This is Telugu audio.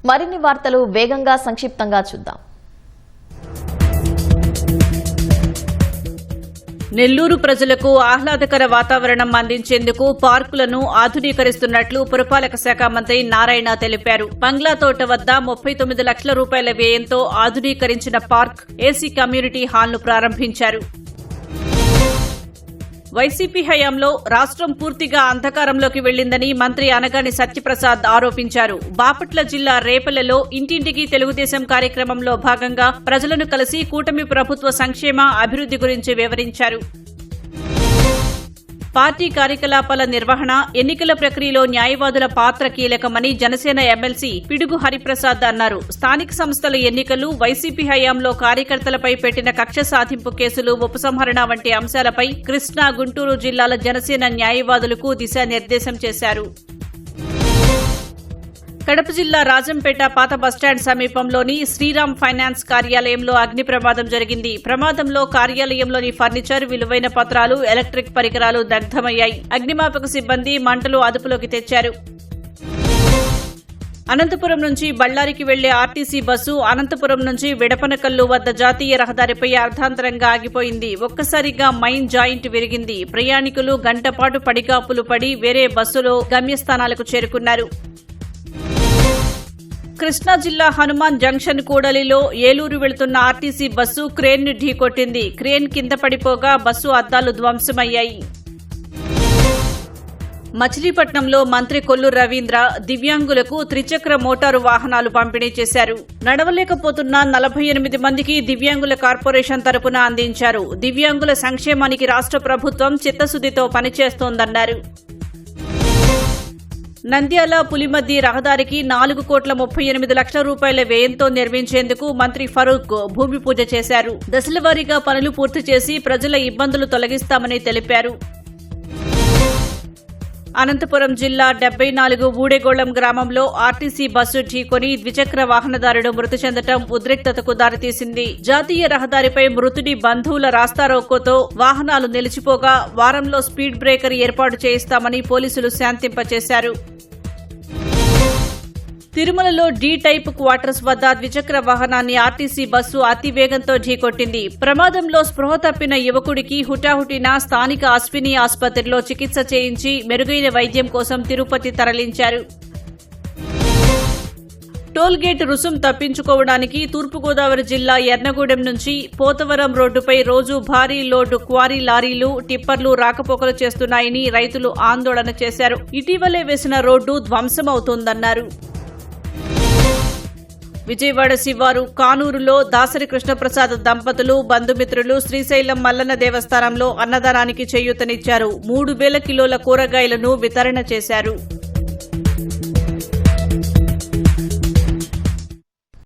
మరిన్ని వార్తలు వేగంగా సంక్షిప్తంగా చూద్దాం. నెల్లూరు ప్రజలకు ఆహ్లాదకర వాతావరణం అందించేందుకు పార్కులను ఆధునీకరిస్తున్నట్లు పురపాలక శాఖ మంత్రి నారాయణ తెలిపారు. బంగ్లాతోట వద్ద 39 లక్షల రూపాయల వ్యయంతో ఆధునీకరించిన పార్క్ ఏసీ కమ్యూనిటీ హాల్ను ప్రారంభించారు. వైసీపీ హయాంలో రాష్ట్రం పూర్తిగా అంధకారంలోకి వెళ్లిందని మంత్రి అనగాని సత్యప్రసాద్ ఆరోపించారు. బాపట్ల జిల్లా రేపల్లెలో ఇంటింటికి తెలుగుదేశం కార్యక్రమంలో భాగంగా ప్రజలను కలిసి కూటమి ప్రభుత్వ సంక్షేమ అభివృద్ది గురించి వివరించారు. పార్టీ కార్యకలాపాల నిర్వహణ, ఎన్నికల ప్రక్రియలో న్యాయవాదుల పాత్ర కీలకమని జనసేన ఎమ్మెల్సీ పిడుగు హరిప్రసాద్ అన్నారు. స్థానిక సంస్థల ఎన్నికలు, వైసీపీ హయాంలో కార్యకర్తలపై పెట్టిన కక్ష సాధింపు కేసులు ఉపసంహరణ వంటి అంశాలపై కృష్ణా, గుంటూరు జిల్లాల జనసేన న్యాయవాదులకు దిశానిర్దేశం చేశారు. కడప జిల్లా రాజంపేట పాత బస్టాండ్ సమీపంలోని శ్రీరామ్ ఫైనాన్స్ కార్యాలయంలో అగ్ని ప్రమాదం జరిగింది. ప్రమాదంలో కార్యాలయంలోని ఫర్నిచర్, విలువైన పత్రాలు, ఎలక్ట్రిక్ పరికరాలు దగ్ధమయ్యాయి. అగ్నిమాపక సిబ్బంది మంటలు అదుపులోకి తెచ్చారు. అనంతపురం నుంచి బళ్లారికి వెళ్లే ఆర్టీసీ బస్సు అనంతపురం నుంచి విడపనకల్లు వద్ద జాతీయ రహదారిపై అర్ధాంతరంగా ఆగిపోయింది. ఒక్కసారిగా మైన్ జాయింట్ విరిగింది. ప్రయాణికులు గంటపాటు పడిగాపులు పడి వేరే బస్సులో గమ్యస్థానాలకు చేరుకున్నారు. కృష్ణా జిల్లా హనుమాన్ జంక్షన్ కూడలిలో ఏలూరు వెళుతున్న ఆర్టీసీ బస్సు క్రేన్ను ఢీకొట్టింది. క్రేన్ కింద పడిపోగా బస్సు అద్దాలు ధ్వంసమయ్యాయి. మచిలీపట్నంలో మంత్రి కొల్లు రవీంద్ర దివ్యాంగులకు త్రిచక్ర మోటారు వాహనాలు పంపిణీ చేశారు. నడవలేకపోతున్న 48 మందికి దివ్యాంగుల కార్పొరేషన్ తరపున అందించారు. దివ్యాంగుల సంక్షేమానికి రాష్ట్ర ప్రభుత్వం చిత్తశుద్దితో పనిచేస్తోందన్నారు. నంద్యాల పులిమద్ది రహదారికి 4,38 లక్షల రూపాయల వ్యయంతో నిర్మించేందుకు మంత్రి ఫరూక్ భూమి పూజ చేశారు. దశలవారీగా పనులు పూర్తి చేసి ప్రజల ఇబ్బందులు తొలగిస్తామని తెలిపారు. అనంతపురం జిల్లా 74 ఊడేగోళం గ్రామంలో ఆర్టీసీ బస్సు ఢీకొని ద్విచక్ర వాహనదారుడు మృతి చెందడం ఉద్రిక్తతకు దారితీసింది. జాతీయ రహదారిపై మృతుడి బంధువుల రాస్తారోకోతో వాహనాలు నిలిచిపోగా వారంలో స్పీడ్ బ్రేకర్ ఏర్పాటు చేయిస్తామని పోలీసులు శాంతింపచేశారు. తిరుమలలో డి టైప్ క్వార్టర్స్ వద్ద ద్విచక్ర వాహనాన్ని ఆర్టీసీ బస్సు అతివేగంతో ఢీకొట్టింది. ప్రమాదంలో స్పృహ తప్పిన యువకుడికి హుటాహుటిన స్థానిక అశ్విని ఆసుపత్రిలో చికిత్స చేయించి మెరుగైన వైద్యం కోసం తిరుపతి తరలించారు. టోల్గేట్ రుసుం తప్పించుకోవడానికి తూర్పుగోదావరి జిల్లా ఎర్నగూడెం నుంచి పోతవరం రోడ్డుపై రోజు భారీ లోడు క్వారీ లారీలు, టిప్పర్లు రాకపోకలు చేస్తున్నాయని రైతులు ఆందోళన చేశారు. ఇటీవలే వేసిన రోడ్డు ధ్వంసమవుతోందన్నారు. విజయవాడ శివారు కానూరులో దాసరి కృష్ణప్రసాద్ దంపతులు, బంధుమిత్రులు శ్రీశైలం మల్లన్న దేవస్థానంలో అన్నదానానికి చేయూతనిచ్చారు. 3,000 కిలోల కూరగాయలను వితరణ చేశారు.